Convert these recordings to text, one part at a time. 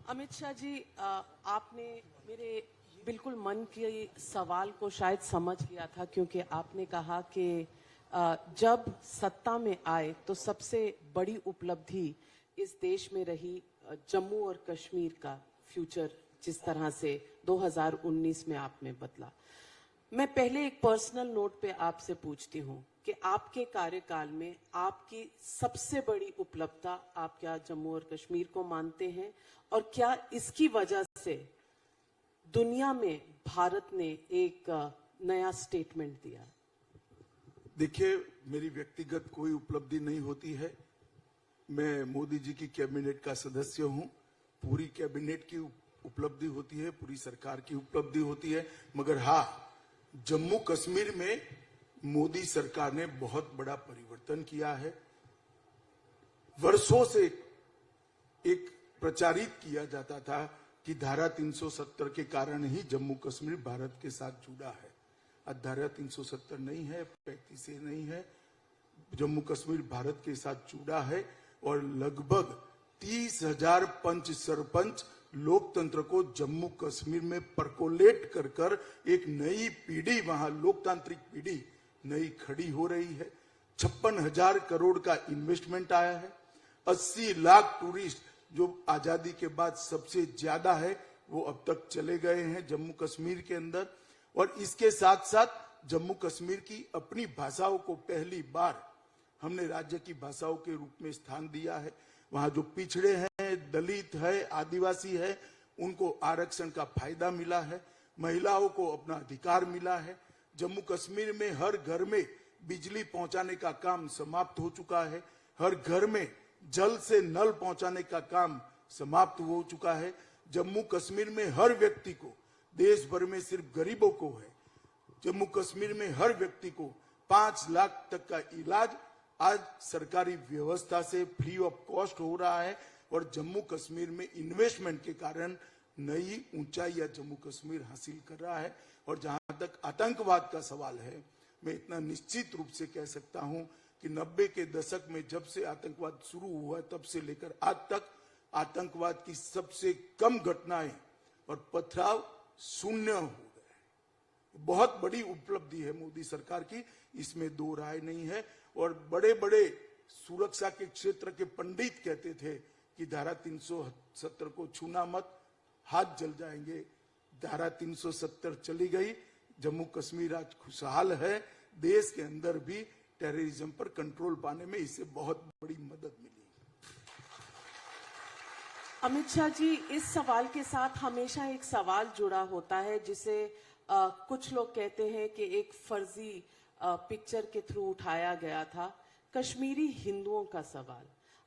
अमित शाह जी, आपने मेरे बिल्कुल मन के सवाल को शायद समझ लिया था, क्योंकि आपने कहा कि जब सत्ता में आए तो सबसे बड़ी उपलब्धि इस देश में रही जम्मू और कश्मीर का फ्यूचर, जिस तरह से 2019 में आपने बदला। मैं पहले एक पर्सनल नोट पे आपसे पूछती हूँ कि आपके कार्यकाल में आपकी सबसे बड़ी उपलब्धता आप क्या जम्मू और कश्मीर को मानते हैं, और क्या इसकी वजह से दुनिया में भारत ने एक नया स्टेटमेंट दिया? देखिए, मेरी व्यक्तिगत कोई उपलब्धि नहीं होती है। मैं मोदी जी की कैबिनेट का सदस्य हूं। पूरी कैबिनेट की उपलब्धि होती है, पूरी सरकार की उपलब्धि होती है। मगर हाँ, जम्मू कश्मीर में मोदी सरकार ने बहुत बड़ा परिवर्तन किया है। वर्षों से एक प्रचारित किया जाता था कि धारा 370 के कारण ही जम्मू कश्मीर भारत के साथ जुड़ा है। आज धारा 370 नहीं है, 35 नहीं है, जम्मू कश्मीर भारत के साथ जुड़ा है। और लगभग 30,000 पंच सरपंच लोकतंत्र को जम्मू कश्मीर में परकोलेट कर कर एक नई पीढ़ी, वहां लोकतांत्रिक पीढ़ी नई खड़ी हो रही है। 56,000 करोड़ का इन्वेस्टमेंट आया है। 80 लाख टूरिस्ट, जो आजादी के बाद सबसे ज्यादा है, वो अब तक चले गए हैं जम्मू कश्मीर के अंदर। और इसके साथ साथ जम्मू कश्मीर की अपनी भाषाओं को पहली बार हमने राज्य की भाषाओं के रूप में स्थान दिया है। वहां जो पिछड़े हैं, दलित है, आदिवासी है, उनको आरक्षण का फायदा मिला है। महिलाओं को अपना अधिकार मिला है। जम्मू कश्मीर में हर घर में बिजली पहुंचाने का काम समाप्त हो चुका है। हर घर में जल से नल पहुंचाने का काम समाप्त हो चुका है। जम्मू कश्मीर में हर व्यक्ति को, देश भर में सिर्फ गरीबों को है, जम्मू कश्मीर में हर व्यक्ति को 5 लाख तक का इलाज आज सरकारी व्यवस्था से फ्री ऑफ कॉस्ट हो रहा है। और जम्मू कश्मीर में इन्वेस्टमेंट के कारण नई ऊंचाई जम्मू कश्मीर हासिल कर रहा है। और जहां तक आतंकवाद का सवाल है, मैं इतना निश्चित रूप से कह सकता हूं कि 90 के दशक में जब से आतंकवाद शुरू हुआ, तब से लेकर आज तक आतंकवाद की सबसे कम घटनाएं और पथराव शून्य हो गए। बहुत बड़ी उपलब्धि है मोदी सरकार की, इसमें दो राय नहीं है। और बड़े बड़े सुरक्षा के क्षेत्र के पंडित कहते थे कि धारा 370 को छूना मत, हाथ जल जाएंगे। धारा 370 चली गई, जम्मू कश्मीर आज खुशहाल है। देश के अंदर भी टेररिज्म पर कंट्रोल पाने में इससे बहुत बड़ी मदद मिली। अमित शाह जी, इस सवाल के साथ हमेशा एक सवाल जुड़ा होता है, जिसे कुछ लोग कहते हैं कि एक फर्जी पिक्चर के थ्रू उठाया गया था, कश्मीरी हिंदुओं का सवाल।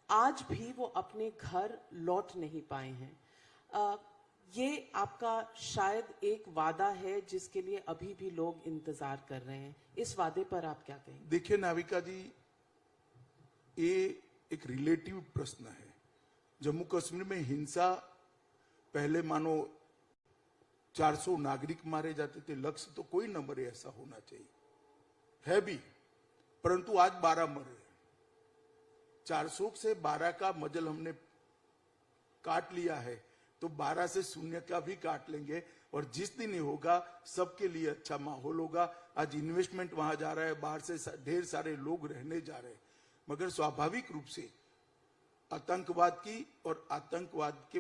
आज भी वो अपने घर लौट नहीं पाए हैं। ये आपका शायद एक वादा है जिसके लिए अभी भी लोग इंतजार कर रहे हैं। इस वादे पर आप क्या कहेंगे? देखिए नाविका जी, ये एक रिलेटिव प्रश्न है। जम्मू कश्मीर में हिंसा, पहले मानो 400 नागरिक मारे जाते थे, लक्ष्य तो कोई न मरे ऐसा होना चाहिए है भी, परंतु आज 12 मरे। 400 से 12 का मजल हमने काट लिया है, तो 12 से 0 का भी काट लेंगे। और जिस दिन ही होगा, सबके लिए अच्छा माहौल होगा। आज इन्वेस्टमेंट वहां जा रहा है, बाहर से ढेर सारे लोग रहने जा रहे हैं। मगर स्वाभाविक रूप से आतंकवाद की और आतंकवाद के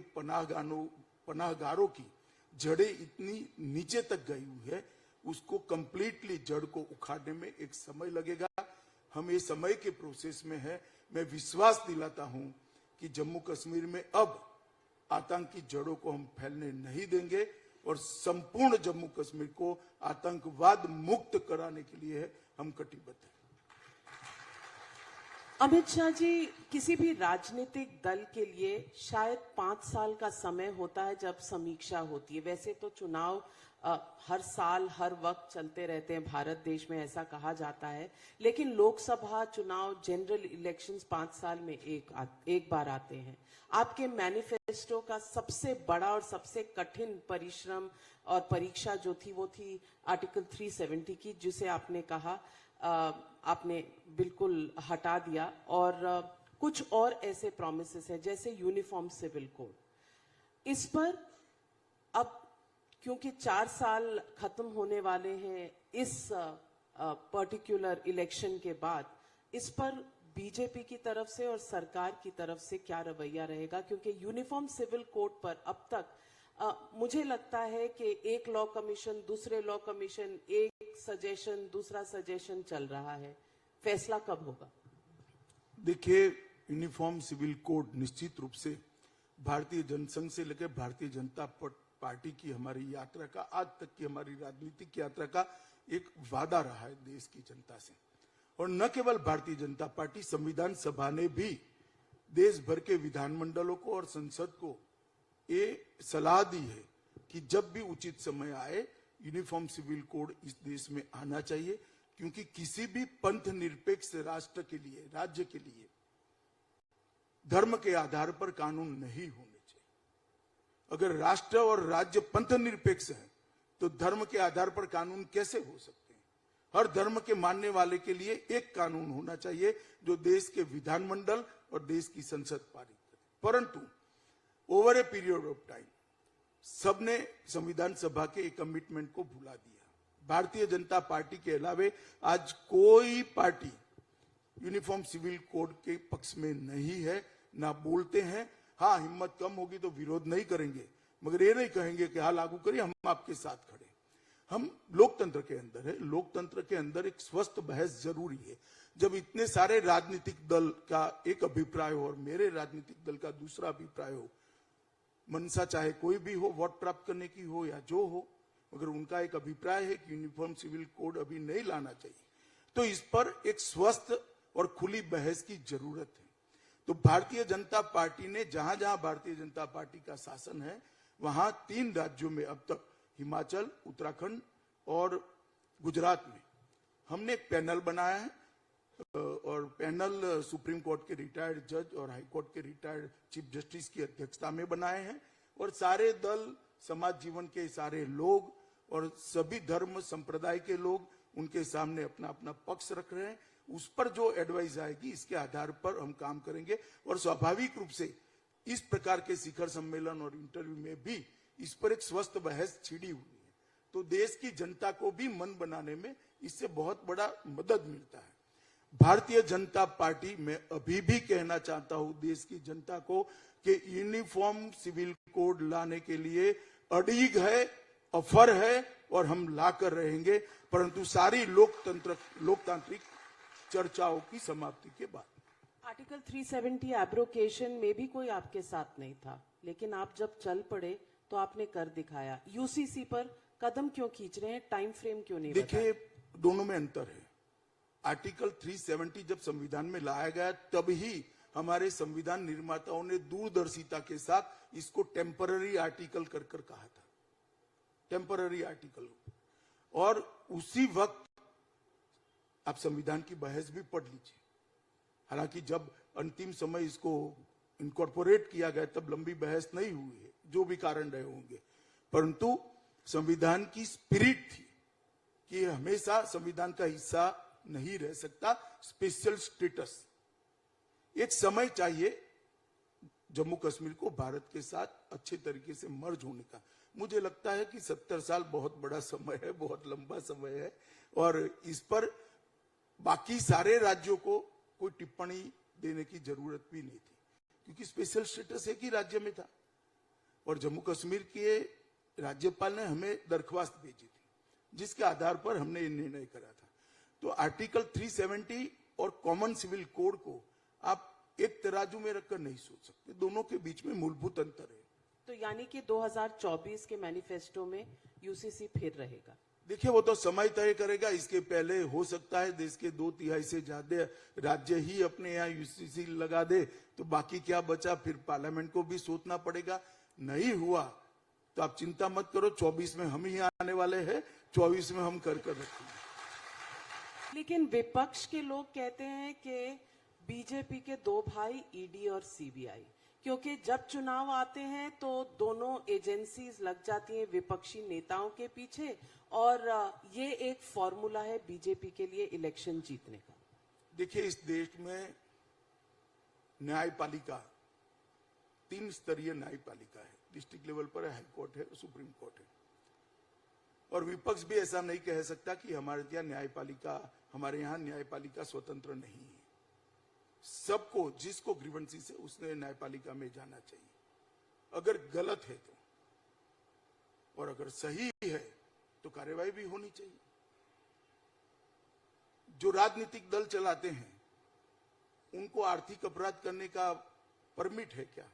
पनाहगारों की जड़ें इतनी नीचे तक गई हुई है, उसको कंप्लीटली जड़ को उखाड़ने में एक समय लगेगा। हम ये समय के प्रोसेस में है। मैं विश्वास दिलाता हूं कि जम्मू कश्मीर में अब आतंक की जड़ों को हम फैलने नहीं देंगे और संपूर्ण जम्मू कश्मीर को आतंकवाद मुक्त कराने के लिए हम कटिबद्ध हैं। अमित शाह जी, किसी भी राजनीतिक दल के लिए शायद 5 साल का समय होता है जब समीक्षा होती है। वैसे तो चुनाव हर साल हर वक्त चलते रहते हैं भारत देश में, ऐसा कहा जाता है। लेकिन लोकसभा चुनाव, जनरल इलेक्शंस 5 साल में एक बार आते हैं। आपके मैनिफेस्टो का सबसे बड़ा और सबसे कठिन परिश्रम और परीक्षा जो थी, वो थी आर्टिकल 370 की, जिसे आपने कहा आपने बिल्कुल हटा दिया। और कुछ और ऐसे प्रॉमिसेस हैं, जैसे यूनिफॉर्म सिविल कोड। इस पर अब क्योंकि 4 साल खत्म होने वाले हैं इस पर्टिकुलर इलेक्शन के बाद, इस पर बीजेपी की तरफ से और सरकार की तरफ से क्या रवैया रहेगा? क्योंकि यूनिफॉर्म सिविल कोड पर अब तक मुझे लगता है कि एक लॉ कमीशन, दूसरे लॉ कमीशन, एक सजेशन, दूसरा सजेशन चल रहा है। फैसला कब होगा? देखिए, यूनिफॉर्म सिविल कोड निश्चित रूप से भारतीय जनसंघ से लेकर भारतीय जनता पार्टी की हमारी यात्रा का, आज तक की हमारी राजनीतिक यात्रा का एक वादा रहा है देश की जनता से। और न केवल भारतीय जनता पार्टी, संविधान सभा ने भी देश भर के विधानमंडलों को और संसद को ये सलाह दी है कि जब भी उचित समय आए यूनिफॉर्म सिविल कोड इस देश में आना चाहिए, क्योंकि किसी भी पंथ निरपेक्ष राष्ट्र के लिए, राज्य के लिए धर्म के आधार पर कानून नहीं होने चाहिए। अगर राष्ट्र और राज्य पंथ निरपेक्ष है तो धर्म के आधार पर कानून कैसे हो सकते हैं? हर धर्म के मानने वाले के लिए एक कानून होना चाहिए जो देश के विधानमंडल और देश की संसद पारित करे। परंतु over a period of time सबने संविधान सभा के एक कमिटमेंट को भुला दिया। भारतीय जनता पार्टी के अलावे आज कोई पार्टी यूनिफॉर्म सिविल कोड के पक्ष में नहीं है, ना बोलते हैं। हाँ, हिम्मत कम होगी तो विरोध नहीं करेंगे, मगर ये नहीं कहेंगे कि हाँ लागू करिए, हम आपके साथ खड़े। हम लोकतंत्र के अंदर है, लोकतंत्र के अंदर एक स्वस्थ बहस जरूरी है। जब इतने सारे राजनीतिक दल का एक अभिप्राय हो और मेरे राजनीतिक दल का दूसरा अभिप्राय हो, मनसा चाहे कोई भी हो, वोट प्राप्त करने की हो या जो हो, मगर उनका एक अभिप्राय है कि यूनिफॉर्म सिविल कोड अभी नहीं लाना चाहिए, तो इस पर एक स्वस्थ और खुली बहस की जरूरत है। तो भारतीय जनता पार्टी ने जहां जहां भारतीय जनता पार्टी का शासन है वहां 3 राज्यों में अब तक, हिमाचल, उत्तराखंड और गुजरात में, हमने एक पैनल बनाया है और पैनल सुप्रीम कोर्ट के रिटायर्ड जज और हाई कोर्ट के रिटायर्ड चीफ जस्टिस की अध्यक्षता में बनाए हैं। और सारे दल, समाज जीवन के सारे लोग और सभी धर्म संप्रदाय के लोग उनके सामने अपना अपना पक्ष रख रहे हैं। उस पर जो एडवाइस आएगी इसके आधार पर हम काम करेंगे। और स्वाभाविक रूप से इस प्रकार के शिखर सम्मेलन और इंटरव्यू में भी इस पर एक स्वस्थ बहस छिड़ी हुई है, तो देश की जनता को भी मन बनाने में इससे बहुत बड़ा मदद मिलता है। भारतीय जनता पार्टी में अभी भी कहना चाहता हूं देश की जनता को कि यूनिफॉर्म सिविल कोड लाने के लिए अड़िग है, ऑफर है और हम लाकर रहेंगे, परंतु सारी लोकतांत्रिक चर्चाओं की समाप्ति के बाद। आर्टिकल 370 एब्रोकेशन में भी कोई आपके साथ नहीं था, लेकिन आप जब चल पड़े तो आपने कर दिखाया। यूसीसी पर कदम क्यों खींच रहे हैं? टाइम फ्रेम क्यों नहीं? देखिए, दोनों में अंतर है। आर्टिकल 370 जब संविधान में लाया गया तब ही हमारे संविधान निर्माताओं ने दूरदर्शिता के साथ इसको टेम्पररी आर्टिकल कर कहा था, टेम्पररी आर्टिकल। और उसी वक्त आप संविधान की बहस भी पढ़ लीजिए। हालांकि जब अंतिम समय इसको इनकॉर्पोरेट किया गया तब लंबी बहस नहीं हुई है, जो भी कारण रहे होंगे, परंतु संविधान की स्पिरिट थी कि हमेशा संविधान का हिस्सा नहीं रह सकता स्पेशल स्टेटस। एक समय चाहिए जम्मू कश्मीर को भारत के साथ अच्छे तरीके से मर्ज होने का। मुझे लगता है कि 70 साल बहुत बड़ा समय है, बहुत लंबा समय है, और इस पर बाकी सारे राज्यों को कोई टिप्पणी देने की जरूरत भी नहीं थी, क्योंकि स्पेशल स्टेटस एक ही राज्य में था और जम्मू कश्मीर के राज्यपाल ने हमें दरख्वास्त भेजी थी, जिसके आधार पर हमने ये निर्णय करा था। तो आर्टिकल 370 और कॉमन सिविल कोड को आप एक तराजू में रखकर नहीं सोच सकते, दोनों के बीच में मूलभूत अंतर है। तो यानी कि 2024 के मैनिफेस्टो में यूसीसी फिर रहेगा? देखिए, वो तो समय तय करेगा। इसके पहले हो सकता है देश के 2/3 से ज्यादा राज्य ही अपने यहाँ यूसीसी लगा दे, तो बाकी क्या बचा? फिर पार्लियामेंट को भी सोचना पड़ेगा। नहीं हुआ तो आप चिंता मत करो, 24 में हम ही आने वाले हैं, 24 में हम कर रखेंगे। लेकिन विपक्ष के लोग कहते हैं कि बीजेपी के 2 भाई ईडी और सीबीआई, क्योंकि जब चुनाव आते हैं तो दोनों एजेंसीज लग जाती हैं विपक्षी नेताओं के पीछे, और ये एक फॉर्मूला है बीजेपी के लिए इलेक्शन जीतने का। देखिए, इस देश में न्यायपालिका 3 स्तरीय न्यायपालिका है, डिस्ट्रिक्ट लेवल पर है, हाई कोर्ट है, सुप्रीम कोर्ट है। और विपक्ष भी ऐसा नहीं कह सकता कि हमारे यहाँ न्यायपालिका स्वतंत्र नहीं है। सबको, जिसको ग्रीवेंसीज है उसने न्यायपालिका में जाना चाहिए, अगर गलत है तो, और अगर सही है तो कार्रवाई भी होनी चाहिए। जो राजनीतिक दल चलाते हैं उनको आर्थिक अपराध करने का परमिट है क्या?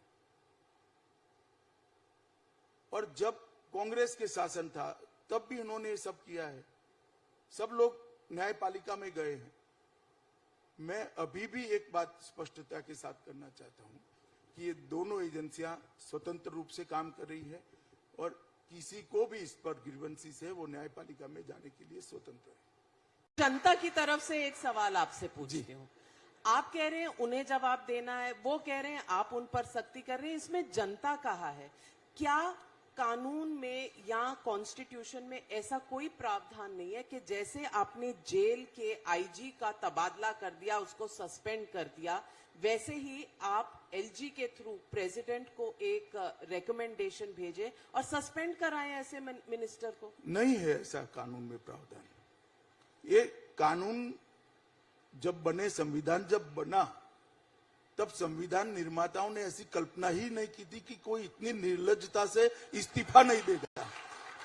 और जब कांग्रेस के शासन था तब भी इन्होंने ये सब किया है। सब लोग न्यायपालिका में गए हैं। मैं अभी भी एक बात स्पष्टता के साथ करना चाहता हूं कि ये दोनों एजेंसियां स्वतंत्र रूप से काम कर रही है और किसी को भी इस पर ग्रीवेंसीज है वो न्यायपालिका में जाने के लिए स्वतंत्र है। जनता की तरफ से एक सवाल आपसे पूछती हूँ। आप कह रहे हैं उन्हें जवाब देना है, वो कह रहे हैं आप उन पर सख्ती कर रहे हैं, इसमें जनता कहाँ है? क्या कानून में या कॉन्स्टिट्यूशन में ऐसा कोई प्रावधान नहीं है कि जैसे आपने जेल के आईजी का तबादला कर दिया, उसको सस्पेंड कर दिया, वैसे ही आप एलजी के थ्रू प्रेसिडेंट को एक रिकमेंडेशन भेजे और सस्पेंड कराएं ऐसे मिनिस्टर को? नहीं है ऐसा कानून में प्रावधान। ये कानून जब बने, संविधान जब बना, तब संविधान निर्माताओं ने ऐसी कल्पना ही नहीं की थी कि कोई इतनी निर्लज्जता से इस्तीफा नहीं देगा,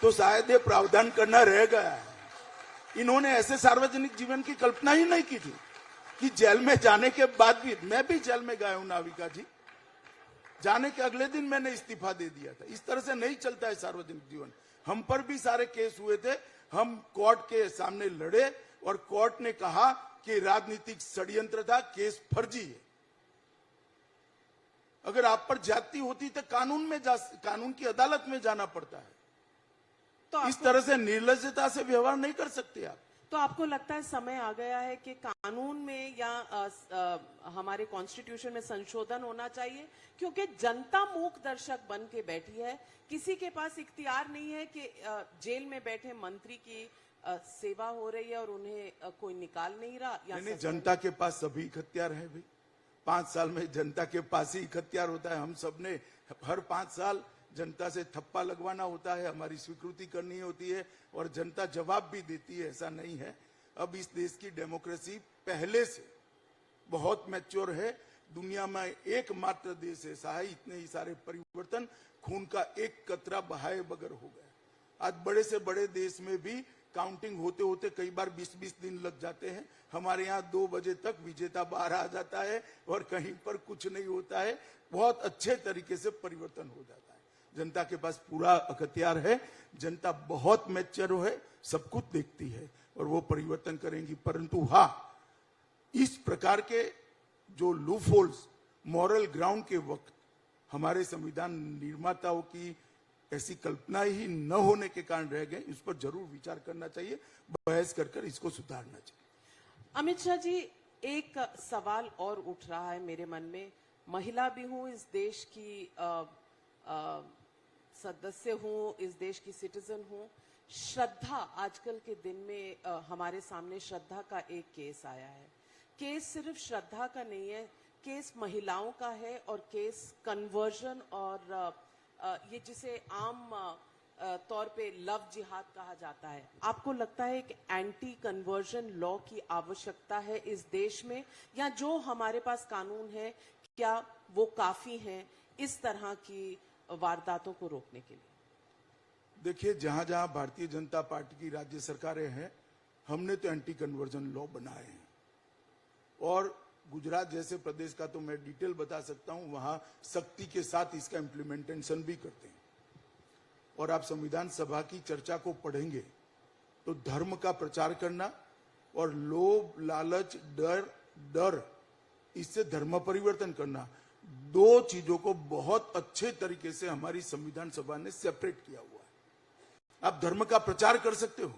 तो शायद ये प्रावधान करना रह गया है। इन्होंने ऐसे सार्वजनिक जीवन की कल्पना ही नहीं की थी कि जेल में जाने के बाद भी, मैं भी जेल में गया हूं नाविका जी, जाने के अगले दिन मैंने इस्तीफा दे दिया था। इस तरह से नहीं चलता है सार्वजनिक जीवन। हम पर भी सारे केस हुए थे, हम कोर्ट के सामने लड़े और कोर्ट ने कहा कि राजनीतिक षड्यंत्र था, केस फर्जी है। अगर आप पर ज्यादती होती तो कानून की अदालत में जाना पड़ता है। तो इस तरह से निर्लज्जता से व्यवहार नहीं कर सकते आप। तो आपको लगता है समय आ गया है कि कानून में या हमारे कॉन्स्टिट्यूशन में संशोधन होना चाहिए? क्योंकि जनता मूक दर्शक बन के बैठी है, किसी के पास इख्तियार नहीं है कि जेल में बैठे मंत्री की सेवा हो रही है और उन्हें कोई निकाल नहीं रहा। नहीं, जनता के पास सभी इख्तियार है भाई। 5 साल में जनता के पास ही इख्तियार होता है। हम सब ने हर 5 साल जनता से थप्पा लगवाना होता है, हमारी स्वीकृति करनी होती है और जनता जवाब भी देती है, ऐसा नहीं है। अब इस देश की डेमोक्रेसी पहले से बहुत मैच्योर है। दुनिया में एकमात्र देश ऐसा है, इतने ही सारे परिवर्तन खून का एक कतरा बहाए बगैर हो गया। आज बड़े से बड़े देश में भी काउंटिंग होते होते कई बार 20-20 दिन लग जाते हैं। हमारे यहाँ 2 बजे तक विजेता बाहर आ जाता है और कहीं पर कुछ नहीं होता है। बहुत अच्छे तरीके से परिवर्तन हो जाता है। जनता के पास पूरा अख्तियार है, जनता बहुत मैच्योर है, सब कुछ देखती है और वो परिवर्तन करेंगी। परंतु हाँ, इस प्रकार के जो लूप होल्स मॉरल ग्राउंड के वक्त हमारे संविधान निर्माताओं की ऐसी कल्पना ही न होने के कारण रह गए, इस पर जरूर विचार करना चाहिए, बहस कर इसको सुधारना चाहिए। अमित शाह जी, एक सवाल और उठ रहा है मेरे मन में। महिला भी हूं, इस देश की सदस्य हूं, इस देश की सिटीजन हूं। श्रद्धा, आजकल के दिन में हमारे सामने श्रद्धा का एक केस आया है। केस सिर्फ श्रद्धा का नहीं है, केस महिलाओं का है और केस कन्वर्जन और ये जिसे आम तौर पे लव जिहाद कहा जाता है। आपको लगता है कि एंटी कन्वर्जन लॉ की आवश्यकता है इस देश में, या जो हमारे पास कानून है क्या वो काफी हैं इस तरह की वारदातों को रोकने के लिए? देखिए, जहां जहां भारतीय जनता पार्टी की राज्य सरकारें हैं, हमने तो एंटी कन्वर्जन लॉ बनाए हैं। और गुजरात जैसे प्रदेश का तो मैं डिटेल बता सकता हूं, वहां सख्ती के साथ इसका इम्प्लीमेंटेशन भी करते हैं। और आप संविधान सभा की चर्चा को पढ़ेंगे तो धर्म का प्रचार करना और लोभ, लालच, डर इससे धर्म परिवर्तन करना, 2 चीजों को बहुत अच्छे तरीके से हमारी संविधान सभा ने सेपरेट किया हुआ है। आप धर्म का प्रचार कर सकते हो,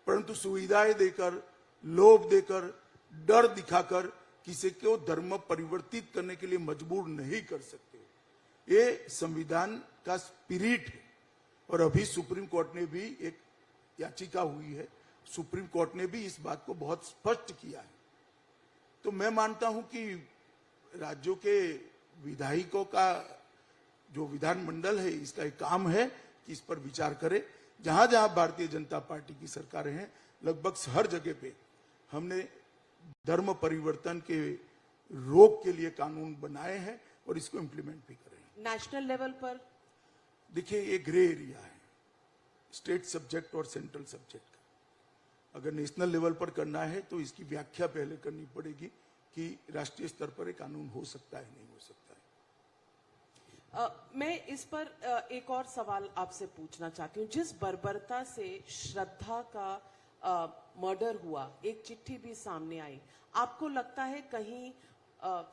परंतु सुविधाएं देकर, लोभ देकर, डर दिखाकर किसी को धर्म परिवर्तित करने के लिए मजबूर नहीं कर सकते। ये संविधान का स्पिरिट है। और अभी सुप्रीम कोर्ट ने भी एक याचिका हुई है, सुप्रीम कोर्ट ने भी इस बात को बहुत स्पष्ट किया है। तो मैं मानता हूं कि राज्यों के विधायकों का जो विधानमंडल है इसका एक काम है कि इस पर विचार करे। जहां जहां भारतीय जनता पार्टी की सरकारें हैं लगभग हर जगह पे हमने धर्म परिवर्तन के रोक के लिए कानून बनाए हैं और इसको इम्प्लीमेंट भी करें। नेशनल लेवल पर देखिए ये ग्रे एरिया है स्टेट सब्जेक्ट और सेंट्रल सब्जेक्ट का। अगर नेशनल लेवल पर करना है तो इसकी व्याख्या पहले करनी पड़ेगी कि राष्ट्रीय स्तर पर एक कानून हो सकता है नहीं हो सकता है। मैं इस पर एक और सवाल आपसे पूछना चाहती हूँ। जिस बर्बरता से श्रद्धा का मर्डर हुआ, एक चिट्ठी भी सामने आई, आपको लगता है कहीं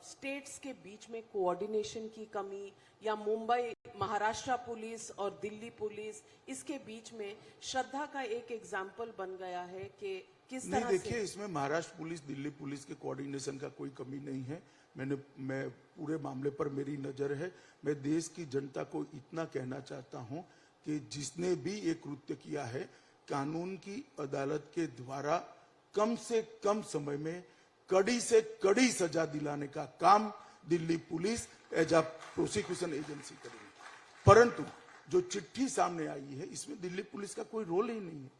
स्टेट्स के बीच में कोऑर्डिनेशन की कमी या मुंबई महाराष्ट्र पुलिस और दिल्ली पुलिस इसके बीच में श्रद्धा का एक एग्जाम्पल बन गया है कि किस तरह नहीं, देखिए इसमें महाराष्ट्र पुलिस दिल्ली पुलिस के कोऑर्डिनेशन का कोई कमी नहीं है। मैं पूरे मामले पर मेरी नजर है। मैं देश की जनता को इतना कहना चाहता हूं कि जिसने भी ये कृत्य किया है कानून की अदालत के द्वारा कम से कम समय में कड़ी से कड़ी सजा दिलाने का काम Delhi police as a prosecution agency करेगी। परंतु जो चिट्ठी सामने आई है इसमें दिल्ली पुलिस का कोई रोल ही नहीं है।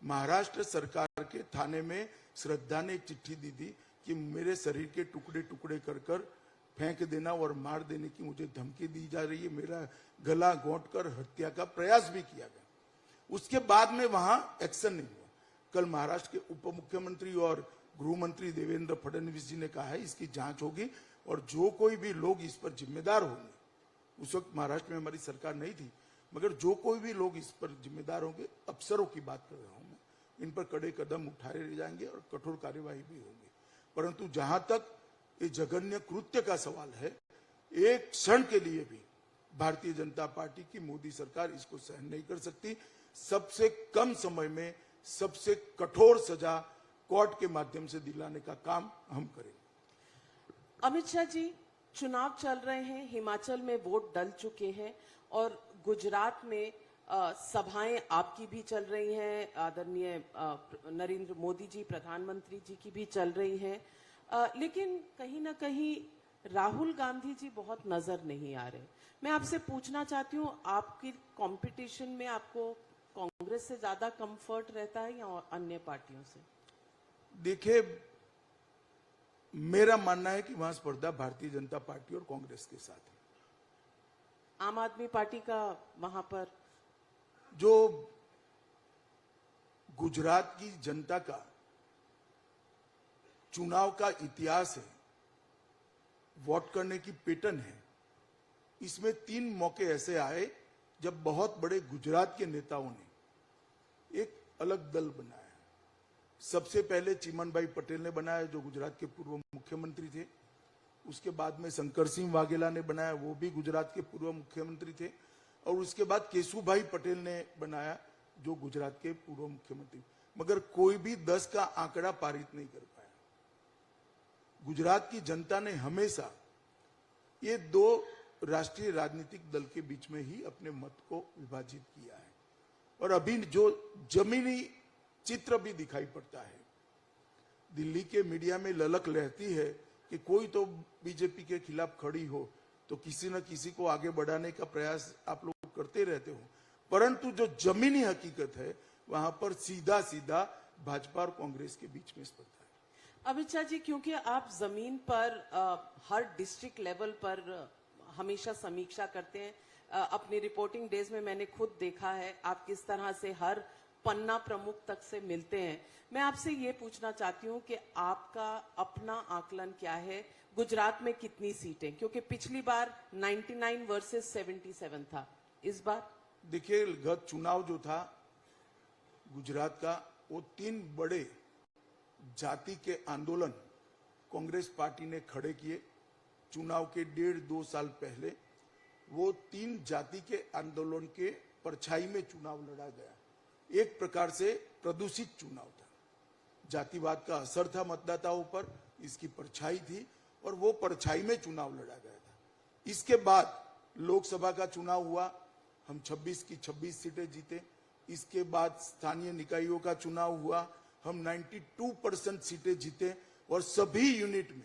महाराष्ट्र सरकार के थाने में श्रद्धा ने एक चिट्ठी दी थी कि मेरे शरीर के टुकड़े टुकड़े कर कर फेंक देना और मार देने की मुझे धमकी दी जा रही है। मेरा गला घोंट कर हत्या का प्रयास भी किया गया। उसके बाद में वहां एक्शन नहीं हुआ। कल महाराष्ट्र के उप मुख्यमंत्री और गृह मंत्री देवेंद्र फडणवीस जी ने कहा है इसकी जांच होगी और जो कोई भी लोग इस पर जिम्मेदार होंगे, उस वक्त महाराष्ट्र में हमारी सरकार नहीं थी, मगर जो कोई भी लोग इस पर जिम्मेदार होंगे, अफसरों की बात कर रहा हूं मैं, इन पर कड़े कदम उठाए जाएंगे और कठोर कार्यवाही भी होगी। परंतु जहां तक ये जघन्य कृत्य का सवाल है, एक क्षण के लिए भी भारतीय जनता पार्टी की मोदी सरकार इसको सहन नहीं कर सकती। सबसे कम समय में सबसे कठोर सजा कोर्ट के माध्यम से दिलाने का काम हम करेंगे। अमित शाह जी, चुनाव चल रहे हैं, हिमाचल में वोट डल चुके हैं और गुजरात में सभाएं आपकी भी चल रही हैं, आदरणीय नरेंद्र मोदी जी प्रधानमंत्री जी की भी चल रही हैं, लेकिन कहीं ना कहीं राहुल गांधी जी बहुत नजर नहीं आ रहे। मैं आपसे पूछना चाहती हूँ, आपकी कंपटीशन में आपको कांग्रेस से ज्यादा कंफर्ट रहता है या अन्य पार्टियों से? देखिए, मेरा मानना है कि वहां स्पर्धा भारतीय जनता पार्टी और कांग्रेस के साथ है। आम आदमी पार्टी का वहां पर जो गुजरात की जनता का चुनाव का इतिहास है, वोट करने की पैटर्न है, इसमें 3 मौके ऐसे आए जब बहुत बड़े गुजरात के नेताओं ने एक अलग दल बनाया। सबसे पहले चिमनभाई पटेल ने बनाया जो गुजरात के पूर्व मुख्यमंत्री थे। उसके बाद में शंकर सिंह वाघेला ने बनाया, वो भी गुजरात के पूर्व मुख्यमंत्री थे। और उसके बाद केशुभाई पटेल ने बनाया जो गुजरात के पूर्व मुख्यमंत्री, मगर कोई भी 10 का आंकड़ा पारित नहीं कर पाया। गुजरात की जनता ने हमेशा ये 2 राष्ट्रीय राजनीतिक दल के बीच में ही अपने मत को विभाजित किया है। और अभी जो जमीनी चित्र भी दिखाई पड़ता है, दिल्ली के मीडिया में ललक रहती है कि कोई तो बीजेपी के खिलाफ खड़ी हो तो किसी न किसी को आगे बढ़ाने का प्रयास आप लोग करते रहते हो, परंतु जो जमीनी हकीकत है वहां पर सीधा सीधा भाजपा और कांग्रेस के बीच में स्पर्धा है। अमित शाह जी, क्योंकि आप जमीन पर हर डिस्ट्रिक्ट लेवल पर हमेशा समीक्षा करते हैं, अपनी रिपोर्टिंग डेज में मैंने खुद देखा है आप किस तरह से हर पन्ना प्रमुख तक से मिलते हैं। मैं आपसे ये पूछना चाहती हूँ कि आपका अपना आकलन क्या है, गुजरात में कितनी सीटें? क्योंकि पिछली बार 99 वर्सेस 77 था, इस बार? देखिए, गत चुनाव जो था गुजरात का, वो 3 बड़े जाति के आंदोलन कांग्रेस पार्टी ने खड़े किए। चुनाव के 1.5-2 साल पहले वो 3 जाति के आंदोलन के परछाई में चुनाव लड़ा गया। एक प्रकार से प्रदूषित चुनाव था, जातिवाद का असर था मतदाताओं पर, इसकी परछाई थी और वो परछाई में चुनाव लड़ा गया था। इसके बाद लोकसभा का चुनाव हुआ, हम 26 की 26 सीटें जीते। इसके बाद स्थानीय निकायों का चुनाव हुआ, हम 92% सीटें जीते और सभी यूनिट में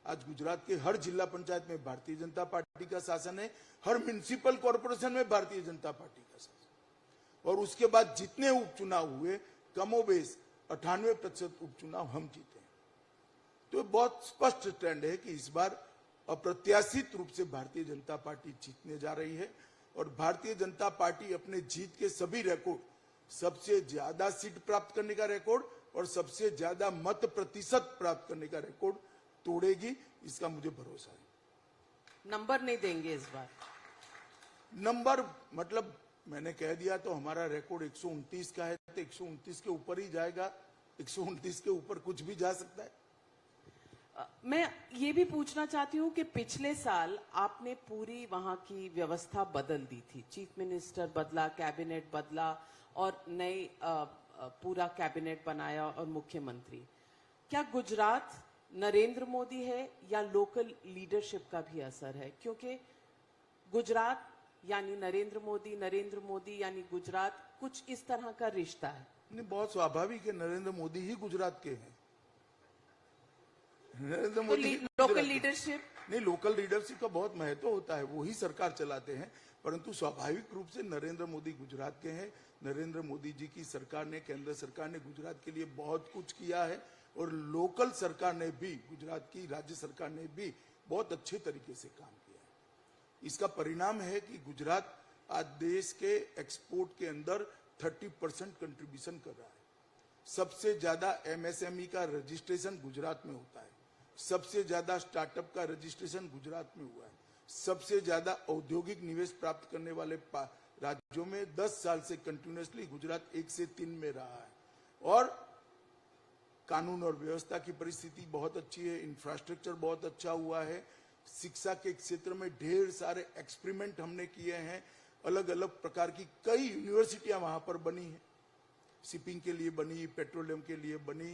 आज गुजरात के हर जिला पंचायत में भारतीय जनता पार्टी का शासन है, हर म्युनिसिपल कॉर्पोरेशन में भारतीय जनता पार्टी का शासन। और उसके बाद जितने उपचुनाव हुए कमोबेश 98% उपचुनाव हम जीते हैं। तो बहुत स्पष्ट ट्रेंड है कि इस बार अप्रत्याशित रूप से भारतीय जनता पार्टी जीतने जा रही है और भारतीय जनता पार्टी अपने जीत के सभी रिकॉर्ड, सबसे ज्यादा सीट प्राप्त करने का रिकॉर्ड और सबसे ज्यादा मत प्रतिशत प्राप्त करने का रिकॉर्ड तोड़ेगी, इसका मुझे भरोसा है। नंबर नहीं देंगे इस बार? नंबर मतलब मैंने कह दिया तो हमारा रिकॉर्ड 129 का है, तो 129 के ऊपर ही जाएगा। 129 के ऊपर कुछ भी जा सकता है। मैं ये भी पूछना चाहती हूँ कि पिछले साल आपने पूरी वहां की व्यवस्था बदल दी थी, चीफ मिनिस्टर बदला, कैबिनेट बदला और नई पूरा कैबिनेट बनाया और मुख्यमंत्री। क्या गुजरात नरेंद्र मोदी है या लोकल लीडरशिप का भी असर है? क्योंकि गुजरात यानी नरेंद्र मोदी यानी गुजरात, कुछ इस तरह का रिश्ता है। नहीं, बहुत स्वाभाविक है, नरेंद्र मोदी ही गुजरात के हैं। नरेंद्र मोदी लोकल लीडरशिप नहीं, लोकल लीडरशिप का बहुत महत्व होता है, वो ही सरकार चलाते हैं, परंतु स्वाभाविक रूप से नरेंद्र मोदी गुजरात के हैं। नरेंद्र मोदी जी की सरकार ने, केंद्र सरकार ने गुजरात के लिए बहुत कुछ किया है और लोकल सरकार ने भी, गुजरात की राज्य सरकार ने भी बहुत अच्छे तरीके से काम किया है। इसका परिणाम है कि गुजरात आज देश के एक्सपोर्ट के अंदर 30% कंट्रीब्यूशन कर रहा है। सबसे ज्यादा एमएसएमई का रजिस्ट्रेशन गुजरात में होता है, सबसे ज्यादा स्टार्टअप का रजिस्ट्रेशन गुजरात में हुआ है, सबसे ज्यादा औद्योगिक निवेश प्राप्त करने वाले राज्यों में 10 साल से कंटिन्यूअसली गुजरात 1 से 3 में रहा है। और कानून और व्यवस्था की परिस्थिति बहुत अच्छी है, इंफ्रास्ट्रक्चर बहुत अच्छा हुआ है, शिक्षा के क्षेत्र में ढेर सारे एक्सपेरिमेंट हमने किए हैं, अलग अलग प्रकार की कई यूनिवर्सिटियां वहां पर बनी है, शिपिंग के लिए बनी, पेट्रोलियम के लिए बनी,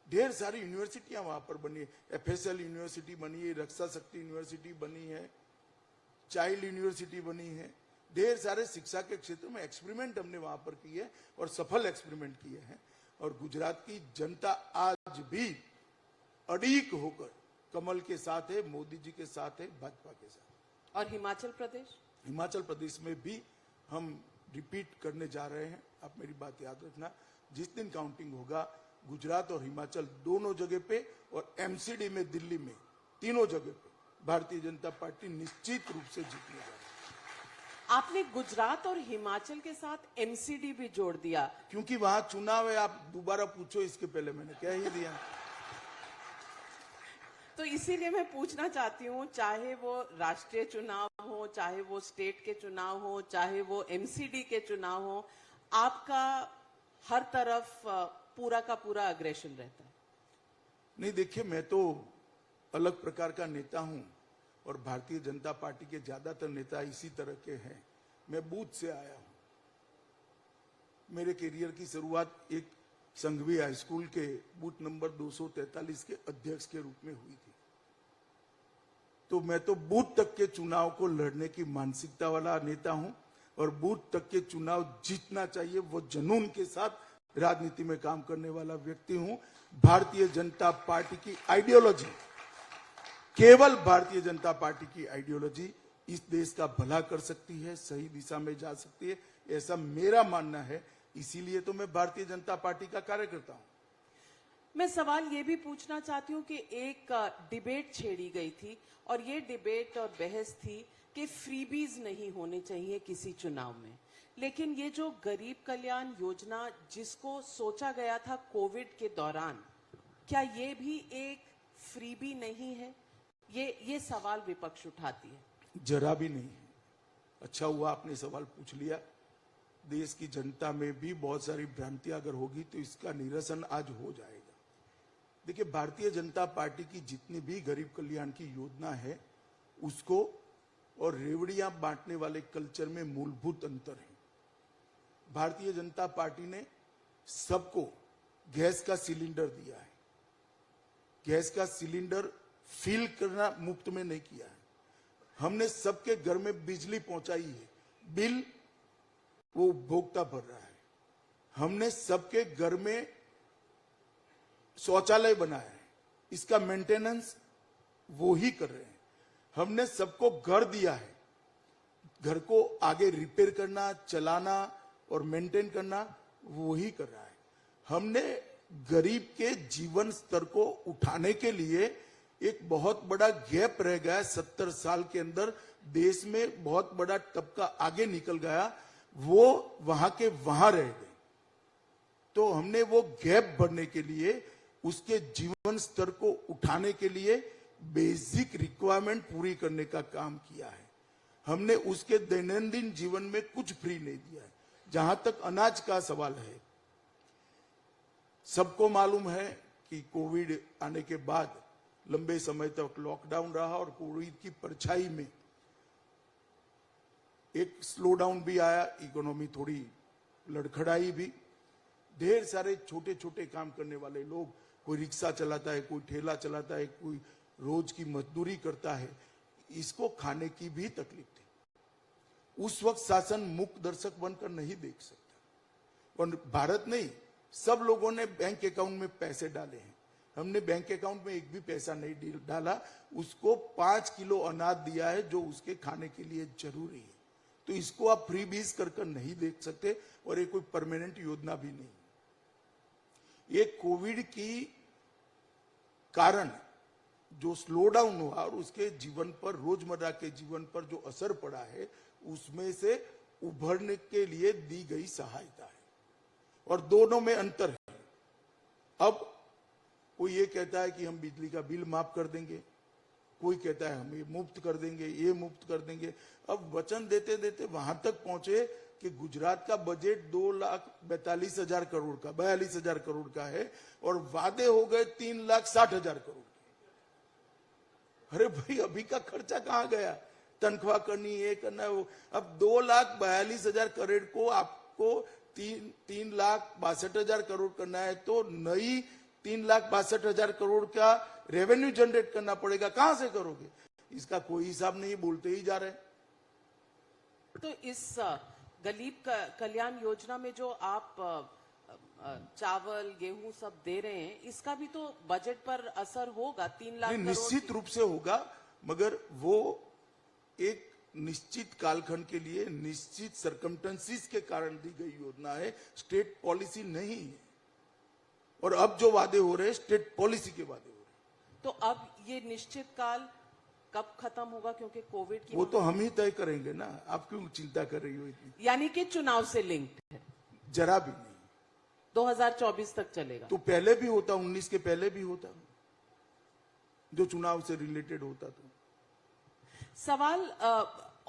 ढेर सारी यूनिवर्सिटियां वहां पर बनी है। एफएसएल यूनिवर्सिटी बनी है, रक्षा शक्ति यूनिवर्सिटी बनी है, चाइल्ड यूनिवर्सिटी बनी है, ढेर सारे शिक्षा के क्षेत्र में एक्सपेरिमेंट हमने वहां पर किए और सफल एक्सपेरिमेंट किए हैं। और गुजरात की जनता आज भी अड़ीक होकर कमल के साथ है, मोदी जी के साथ है, भाजपा के साथ। और हिमाचल प्रदेश? हिमाचल प्रदेश में भी हम रिपीट करने जा रहे हैं। आप मेरी बात याद रखना, जिस दिन काउंटिंग होगा गुजरात और हिमाचल दोनों जगह पे और एमसीडी में दिल्ली में, तीनों जगह पे भारतीय जनता पार्टी निश्चित रूप से जीतने जा रही है। आपने गुजरात और हिमाचल के साथ एमसीडी भी जोड़ दिया क्योंकि वहां चुनाव है। आप दोबारा पूछो, इसके पहले मैंने कह ही दिया। तो इसीलिए मैं पूछना चाहती हूँ, चाहे वो राष्ट्रीय चुनाव हो, चाहे वो स्टेट के चुनाव हो, चाहे वो एमसीडी के चुनाव हो, आपका हर तरफ पूरा का पूरा अग्रेशन रहता है। नहीं, देखिए, मैं तो अलग प्रकार का नेता हूं और भारतीय जनता पार्टी के ज्यादातर नेता इसी तरह के हैं। मैं बूथ से आया हूं। मेरे करियर की शुरुआत एक संघवी हाई स्कूल के बूथ नंबर 243 के अध्यक्ष के रूप में हुई थी। तो मैं तो बूथ तक के चुनाव को लड़ने की मानसिकता वाला नेता हूं और बूथ तक के चुनाव जीतना चाहिए, वो जुनून के साथ राजनीति में काम करने वाला व्यक्ति हूं। भारतीय जनता पार्टी की आइडियोलॉजी, केवल भारतीय जनता पार्टी की आइडियोलॉजी इस देश का भला कर सकती है, सही दिशा में जा सकती है, ऐसा मेरा मानना है। इसीलिए तो मैं भारतीय जनता पार्टी का कार्यकर्ता हूं। मैं सवाल ये भी पूछना चाहती हूँ कि एक डिबेट छेड़ी गई थी और ये डिबेट और बहस थी कि फ्रीबीज नहीं होने चाहिए किसी चुनाव में, लेकिन ये जो गरीब कल्याण योजना जिसको सोचा गया था कोविड के दौरान, क्या ये भी एक फ्रीबी नहीं है? ये सवाल विपक्ष उठाती है। जरा भी नहीं है। अच्छा हुआ आपने सवाल पूछ लिया। देश की जनता में भी बहुत सारी भ्रांतियां अगर होगी तो इसका निरसन आज हो जाएगा। देखिए, भारतीय जनता पार्टी की जितनी भी गरीब कल्याण की योजना है उसको और रेवड़ियां बांटने वाले कल्चर में मूलभूत अंतर है। भारतीय जनता पार्टी ने सबको गैस का सिलेंडर दिया है। गैस का सिलेंडर फिल करना मुफ्त में नहीं किया है। हमने सबके घर में बिजली पहुंचाई है, बिल वो उपभोक्ता भर रहा है। हमने सबके घर में शौचालय बनाया है, इसका मेंटेनेंस वो ही कर रहे हैं। हमने सबको घर दिया है, घर को आगे रिपेयर करना, चलाना और मेंटेन करना वो ही कर रहा है। हमने गरीब के जीवन स्तर को उठाने के लिए एक बहुत बड़ा गैप रह गया। 70 साल के अंदर देश में बहुत बड़ा तबका आगे निकल गया, वो वहां के वहां रह गए। तो हमने वो गैप भरने के लिए, उसके जीवन स्तर को उठाने के लिए बेसिक रिक्वायरमेंट पूरी करने का काम किया है। हमने उसके दैनंदिन जीवन में कुछ फ्री नहीं दिया है। जहां तक अनाज का सवाल है, सबको मालूम है कि कोविड आने के बाद लंबे समय तक लॉकडाउन रहा और कोविड की परछाई में एक स्लो डाउन भी आया, इकोनॉमी थोड़ी लड़खड़ाई भी। ढेर सारे छोटे छोटे काम करने वाले लोग, कोई रिक्शा चलाता है, कोई ठेला चलाता है, कोई रोज की मजदूरी करता है, इसको खाने की भी तकलीफ थी। उस वक्त शासन मूक दर्शक बनकर नहीं देख सकता। और भारत नहीं, सब लोगों ने बैंक अकाउंट में पैसे डाले हैं। हमने बैंक अकाउंट में एक भी पैसा नहीं डाला, उसको 5 किलो अनाज दिया है जो उसके खाने के लिए जरूरी है। तो इसको आप फ्री बीज कर नहीं देख सकते, और ये कोई परमानेंट योजना भी नहीं। ये कोविड की कारण जो स्लो डाउन हुआ और उसके जीवन पर, रोजमर्रा के जीवन पर जो असर पड़ा है, उसमें से उभरने के लिए दी गई सहायता है। और दोनों में अंतर है। अब कोई ये कहता है कि हम बिजली का बिल माफ कर देंगे, कोई कहता है हम ये मुफ्त कर देंगे, ये मुफ्त कर देंगे। अब वचन देते देते वहां तक पहुंचे कि गुजरात का बजट 2,42,000 करोड़ का, 42,000 करोड़ का है, और वादे हो गए 3,60,000 करोड़। अरे भाई, अभी का खर्चा कहां गया? तनख्वाह करनी, ये करना है, वो। अब 2,42,000 करोड़ को आपको 3,62,000 करोड़ करना है, तो नई 3,62,000 करोड़ का रेवेन्यू जनरेट करना पड़ेगा। कहां से करोगे? इसका कोई हिसाब नहीं, बोलते ही जा रहे हैं। तो इस गरीब कल्याण योजना में जो आप चावल, गेहूं सब दे रहे हैं, इसका भी तो बजट पर असर होगा। 3 लाख करोड़ निश्चित रूप से होगा, मगर वो एक निश्चित कालखंड के लिए, निश्चित सर्कमस्टेंसेस के कारण दी गई योजना है, स्टेट पॉलिसी नहीं है। और अब जो वादे हो रहे हैं, स्टेट पॉलिसी के वादे हो रहे हैं। तो अब ये निश्चित काल कब खत्म होगा? क्योंकि कोविड की वो तो हम ही तय करेंगे ना। आप क्यों चिंता कर रही हो इतनी? यानी कि चुनाव से लिंक्ड है? जरा भी नहीं। 2024 तक चलेगा? तो पहले भी होता, 19 के पहले भी होता, जो चुनाव से रिलेटेड होता। तो सवाल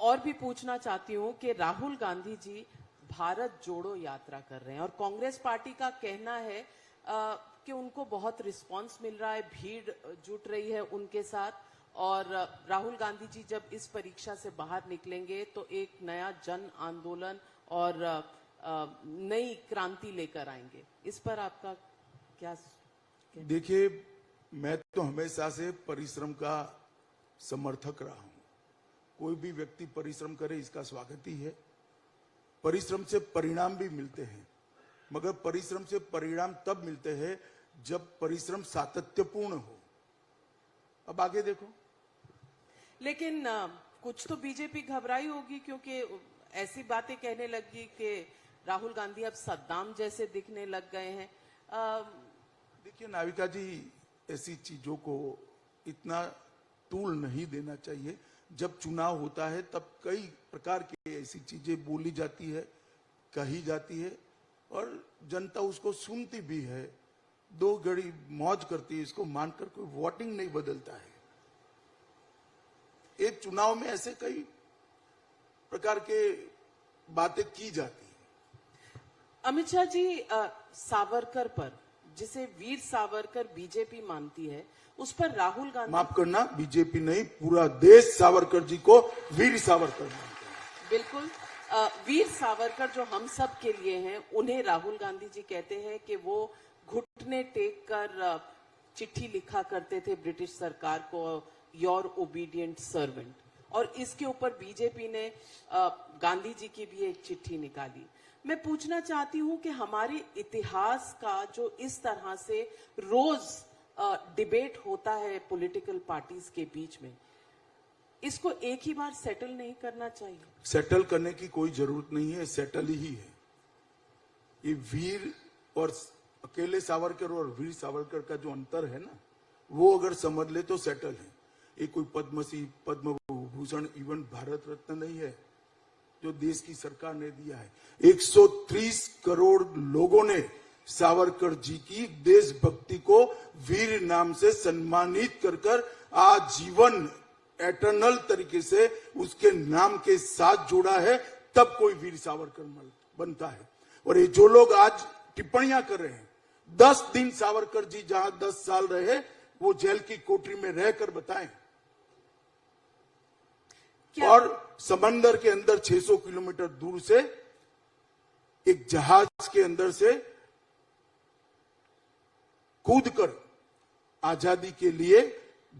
और भी पूछना चाहती हूं कि राहुल गांधी जी भारत जोड़ो यात्रा कर रहे हैं, और कांग्रेस पार्टी का कहना है कि उनको बहुत रिस्पांस मिल रहा है, भीड़ जुट रही है उनके साथ, और राहुल गांधी जी जब इस परीक्षा से बाहर निकलेंगे तो एक नया जन आंदोलन और नई क्रांति लेकर आएंगे। इस पर आपका क्या? देखिए, मैं तो हमेशा से परिश्रम का समर्थक रहा हूं। कोई भी व्यक्ति परिश्रम करे, इसका स्वागत ही है। परिश्रम से परिणाम भी मिलते हैं, मगर परिश्रम से परिणाम तब मिलते हैं जब परिश्रम सातत्यपूर्ण हो। अब आगे देखो। लेकिन कुछ तो बीजेपी घबराई होगी, क्योंकि ऐसी बातें कहने लगी कि राहुल गांधी अब सद्दाम जैसे दिखने लग गए हैं। देखिए नाविका जी, ऐसी चीजों को इतना तूल नहीं देना चाहिए। जब चुनाव होता है तब कई प्रकार की ऐसी चीजें बोली जाती है, कही जाती है, और जनता उसको सुनती भी है, 2 घड़ी मौज करती है। इसको मानकर कोई वोटिंग नहीं बदलता है। एक चुनाव में ऐसे कई प्रकार के बातें की जाती है। अमित शाह जी, सावरकर पर, जिसे वीर सावरकर बीजेपी मानती है, उस पर राहुल गांधी, माफ करना, बीजेपी नहीं, पूरा देश सावरकर जी को वीर सावरकर मानता है। बिल्कुल। वीर सावरकर जो हम सब के लिए हैं, उन्हें राहुल गांधी जी कहते हैं कि वो घुटने टेक कर चिट्ठी लिखा करते थे ब्रिटिश सरकार को, योर ओबीडियंट सर्वेंट। और इसके ऊपर बीजेपी ने गांधी जी की भी एक चिट्ठी निकाली। मैं पूछना चाहती हूं कि हमारे इतिहास का जो इस तरह से रोज डिबेट होता है पॉलिटिकल पार्टीज के बीच में, इसको एक ही बार सेटल नहीं करना चाहिए? सेटल करने की कोई जरूरत नहीं है, सेटल ही है। ये वीर और अकेले सावरकर और वीर सावरकर का जो अंतर है ना, वो अगर समझ ले तो सेटल है। ये कोई पद्मश्री, पद्म भूषण, इवन भारत रत्न नहीं है जो देश की सरकार ने दिया है। 130 करोड़ लोगों ने सावरकर जी की देशभक्ति को वीर नाम से सम्मानित कर कर आजीवन एटर्नल तरीके से उसके नाम के साथ जोड़ा है, तब कोई वीर सावरकर बनता है। और ये जो लोग आज टिप्पणियां कर रहे हैं, 10 दिन सावरकर जी जहां 10 साल रहे वो जेल की कोठरी में रहकर बताएं। और समंदर के अंदर 600 किलोमीटर दूर से एक जहाज के अंदर से कूदकर आजादी के लिए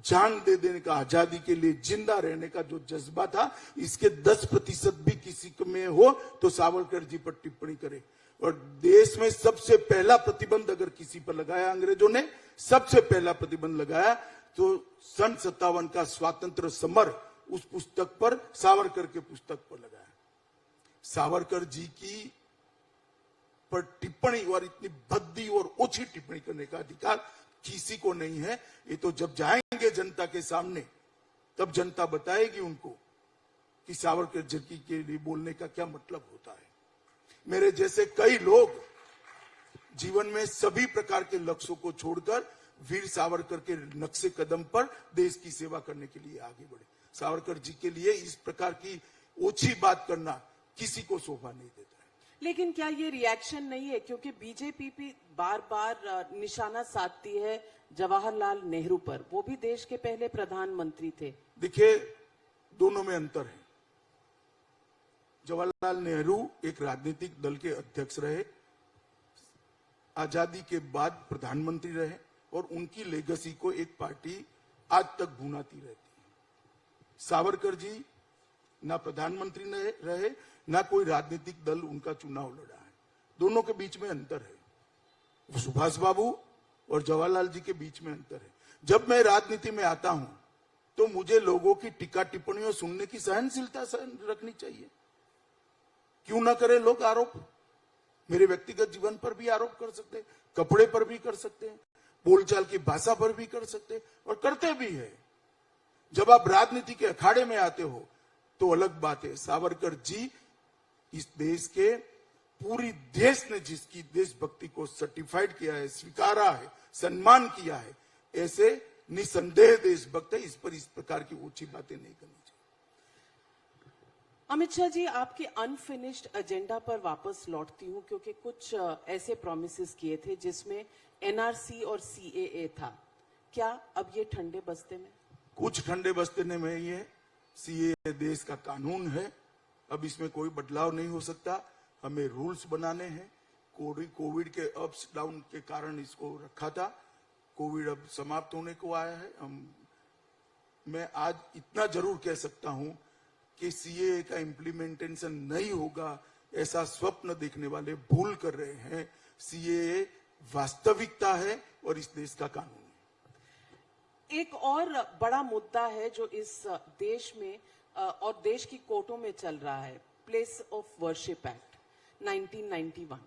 जान दे देने का, आजादी के लिए जिंदा रहने का जो जज्बा था, इसके 10% भी किसी में हो तो सावरकर जी पर टिप्पणी करे। और देश में सबसे पहला प्रतिबंध अगर किसी पर लगाया अंग्रेजों ने, सबसे पहला प्रतिबंध लगाया तो सन 57 का स्वातंत्र समर उस पुस्तक पर, सावरकर के पुस्तक पर लगाया। सावरकर जी की पर टिप्पणी और इतनी भद्दी और ओछी टिप्पणी करने का अधिकार किसी को नहीं है। ये तो जब जाएंगे जनता के सामने तब जनता बताएगी उनको कि सावरकर जी के लिए बोलने का क्या मतलब होता है। मेरे जैसे कई लोग जीवन में सभी प्रकार के लक्ष्यों को छोड़कर वीर सावरकर के नक्शे कदम पर देश की सेवा करने के लिए आगे बढ़े। सावरकर जी के लिए इस प्रकार की ओछी बात करना किसी को शोभा नहीं देता है। लेकिन क्या ये रिएक्शन नहीं है, क्योंकि बीजेपी भी बार बार निशाना साधती है जवाहरलाल नेहरू पर, वो भी देश के पहले प्रधानमंत्री थे। देखिए, दोनों में अंतर है। जवाहरलाल नेहरू एक राजनीतिक दल के अध्यक्ष रहे, आजादी के बाद प्रधानमंत्री रहे, और उनकी लेगेसी को एक पार्टी आज तक भुनाती रहती है। सावरकर जी ना प्रधानमंत्री रहे, ना कोई राजनीतिक दल उनका चुनाव लड़ा है। दोनों के बीच में अंतर है। सुभाष बाबू और जवाहरलाल जी के बीच में अंतर है। जब मैं राजनीति में आता हूं तो मुझे लोगों की टीका टिप्पणियों सुनने की सहनशीलता रखनी चाहिए। क्यों ना करें लोग आरोप? मेरे व्यक्तिगत जीवन पर भी आरोप कर सकते हैं, कपड़े पर भी कर सकते हैं, बोलचाल की भाषा पर भी कर सकते हैं, और करते भी है। जब आप राजनीति के अखाड़े में आते हो तो अलग बात है। सावरकर जी इस देश के, पूरी देश ने जिसकी देशभक्ति को सर्टिफाइड किया है, स्वीकारा है, सम्मान किया है, ऐसे निसंदेह देशभक्त है। इस पर इस प्रकार की ऊंची बातें नहीं करनी चाहिए। अमित शाह जी, आपके अनफिनिश्ड एजेंडा पर वापस लौटती हूं, क्योंकि कुछ ऐसे प्रॉमिसेस किए थे जिसमें एनआरसी और सीएए था। क्या अब ये ठंडे बस्ते में? कुछ ठंडे बस्ते में ही है। सीएए देश का कानून है, अब इसमें कोई बदलाव नहीं हो सकता। हमें रूल्स बनाने हैं। कोविड के अप्स डाउन के कारण इसको रखा था। कोविड अब समाप्त होने को आया है। मैं आज इतना जरूर कह सकता हूं कि सीएए का इम्प्लीमेंटेशन नहीं होगा, ऐसा स्वप्न देखने वाले भूल कर रहे हैं। सीएए वास्तविकता है और इस देश का कानून है। एक और बड़ा मुद्दा है जो इस देश में और देश की कोर्टों में चल रहा है, प्लेस ऑफ वर्शिप एक्ट 1991।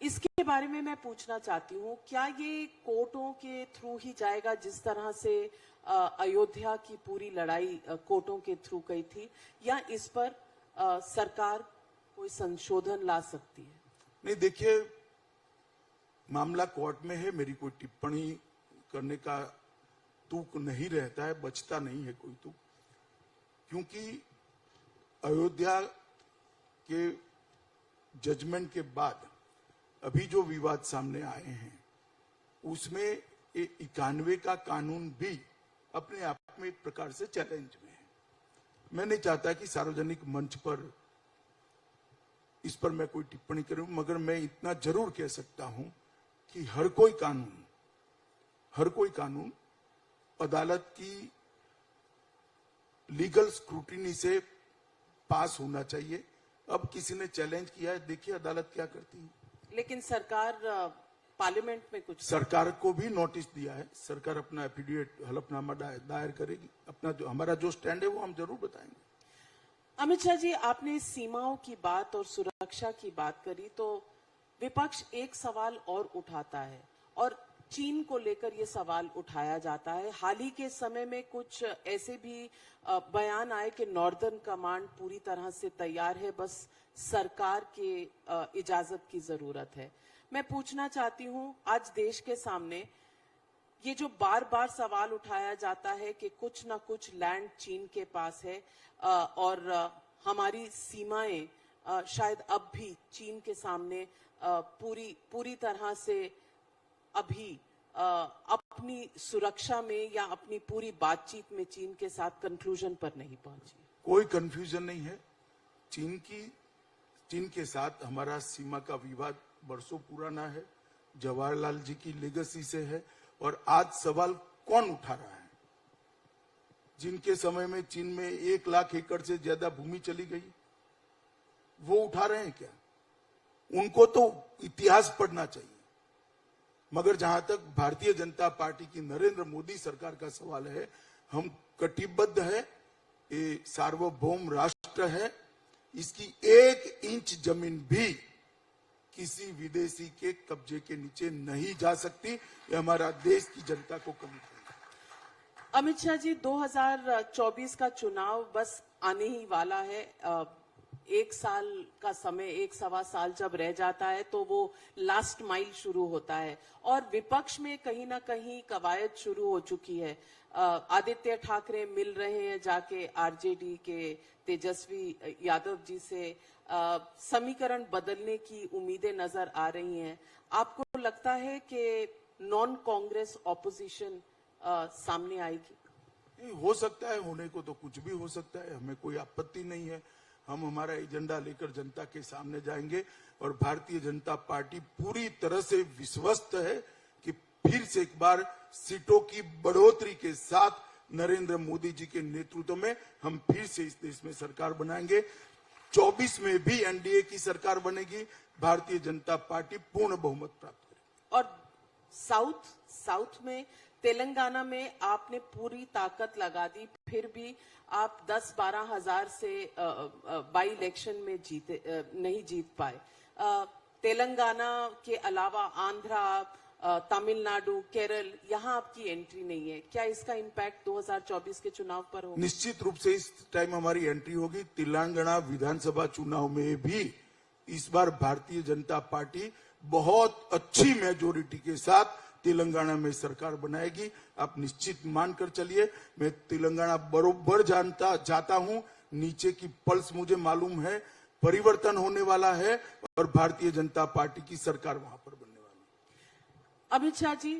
इसके बारे में मैं पूछना चाहती हूँ, क्या ये कोर्टों के थ्रू ही जाएगा, जिस तरह से अयोध्या की पूरी लड़ाई कोर्टों के थ्रू गई थी, या इस पर सरकार कोई संशोधन ला सकती है? नहीं, देखिए, मामला कोर्ट में है। मेरी कोई टिप्पणी करने का तुक नहीं रहता है, बचता नहीं है कोई तुक, क्योंकि अयोध्या के जजमेंट के बाद अभी जो विवाद सामने आए हैं उसमें 91 का कानून भी अपने आप में एक प्रकार से चैलेंज में है। मैं नहीं चाहता कि सार्वजनिक मंच पर इस पर मैं कोई टिप्पणी करूं, मगर मैं इतना जरूर कह सकता हूं कि हर कोई कानून अदालत की लीगल स्क्रूटिनी से पास होना चाहिए। अब किसी ने चैलेंज किया है, देखिए अदालत क्या करती है। लेकिन सरकार पार्लियामेंट में कुछ सरकार को भी नोटिस दिया है। सरकार अपना एफिडेविट हलफनामा दायर करेगी। अपना जो हमारा जो स्टैंड है वो हम जरूर बताएंगे। अमित शाह जी, आपने सीमाओं की बात और सुरक्षा की बात करी तो विपक्ष एक सवाल और उठाता है और चीन को लेकर ये सवाल उठाया जाता है। हाल ही के समय में कुछ ऐसे भी बयान आए कि नॉर्दर्न कमांड पूरी तरह से तैयार है, बस सरकार के इजाजत की जरूरत है। मैं पूछना चाहती हूं, आज देश के सामने ये जो बार बार सवाल उठाया जाता है कि कुछ ना कुछ लैंड चीन के पास है और हमारी सीमाएं शायद अब भी चीन के सामने पूरी तरह से अभी अपनी सुरक्षा में या अपनी पूरी बातचीत में चीन के साथ कंक्लूजन पर नहीं पहुंची। कोई कंफ्यूजन नहीं है। चीन के साथ हमारा सीमा का विवाद बरसों पुराना है, जवाहरलाल जी की लेगेसी से है। और आज सवाल कौन उठा रहा है? जिनके समय में चीन में 1 लाख एकड़ से ज्यादा भूमि चली गई, वो उठा रहे हैं क्या? उनको तो इतिहास पढ़ना चाहिए। मगर जहां तक भारतीय जनता पार्टी की नरेंद्र मोदी सरकार का सवाल है, हम कटिबद्ध है। ये सार्वभौम राष्ट्र है, इसकी 1 इंच जमीन भी किसी विदेशी के कब्जे के नीचे नहीं जा सकती। ये हमारा देश की जनता को कमिटमेंट है। अमित शाह जी, 2024 का चुनाव बस आने ही वाला है। 1 साल का समय, 1-1.25 साल जब रह जाता है तो वो लास्ट माइल शुरू होता है और विपक्ष में कहीं ना कहीं कवायद शुरू हो चुकी है। आदित्य ठाकरे मिल रहे हैं जाके आरजेडी के तेजस्वी यादव जी से, समीकरण बदलने की उम्मीदें नजर आ रही हैं। आपको लगता है कि नॉन कांग्रेस ऑपोजिशन सामने आएगी? हो सकता है, होने को तो कुछ भी हो सकता है, हमें कोई आपत्ति नहीं है। हम हमारा एजेंडा लेकर जनता के सामने जाएंगे और भारतीय जनता पार्टी पूरी तरह से विश्वस्त है कि फिर से एक बार सीटों की बढ़ोतरी के साथ नरेंद्र मोदी जी के नेतृत्व में हम फिर से इस देश में सरकार बनाएंगे। 24 में भी एनडीए की सरकार बनेगी, भारतीय जनता पार्टी पूर्ण बहुमत प्राप्त करेगी। और साउथ में तेलंगाना में आपने पूरी ताकत लगा दी, फिर भी आप 10-12 हजार से बाई इलेक्शन में नहीं जीत पाए। तेलंगाना के अलावा आंध्रा, तमिलनाडु, केरल, यहाँ आपकी एंट्री नहीं है। क्या इसका इम्पैक्ट 2024 के चुनाव पर होगा? निश्चित रूप से इस टाइम हमारी एंट्री होगी। तेलंगाना विधानसभा चुनाव में भी इस बार भारतीय जनता पार्टी बहुत अच्छी मेजोरिटी के साथ तेलंगाना में सरकार बनाएगी। आप निश्चित मानकर चलिए। मैं तेलंगाना बरोबर जाता हूं, नीचे की पल्स मुझे मालूम है, परिवर्तन होने वाला है और भारतीय जनता पार्टी की सरकार वहां पर बनने वाली है। अमित शाह जी,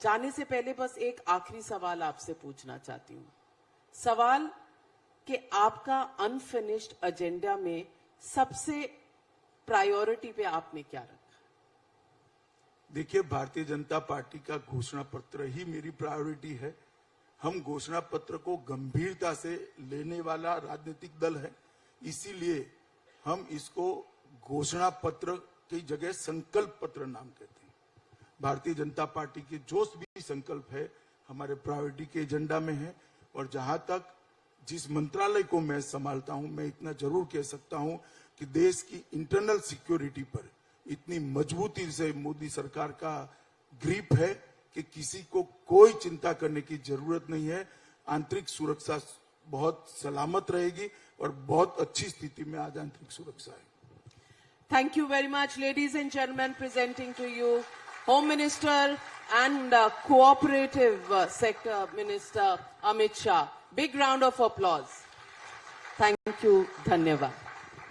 जाने से पहले बस एक आखिरी सवाल आपसे पूछना चाहती हूँ। सवाल कि आपका अनफिनिश्ड एजेंडा में सबसे प्रायोरिटी पे आपने क्या रखा? देखिए, भारतीय जनता पार्टी का घोषणा पत्र ही मेरी प्रायोरिटी है। हम घोषणा पत्र को गंभीरता से लेने वाला राजनीतिक दल है, इसीलिए हम इसको घोषणा पत्र की जगह संकल्प पत्र नाम कहते हैं। भारतीय जनता पार्टी के जो भी संकल्प है हमारे प्रायोरिटी के एजेंडा में है। और जहां तक जिस मंत्रालय को मैं संभालता हूं, मैं इतना जरूर कह सकता हूं कि देश की इंटरनल सिक्योरिटी पर इतनी मजबूती से मोदी सरकार का ग्रिप है कि किसी को कोई चिंता करने की जरूरत नहीं है। आंतरिक सुरक्षा बहुत सलामत रहेगी और बहुत अच्छी स्थिति में आज आंतरिक सुरक्षा है। Thank you very much, ladies and gentlemen. Presenting to you Home Minister and Cooperative Sector Minister Amit Shah. Big round of applause. Thank you. Dhanyavad.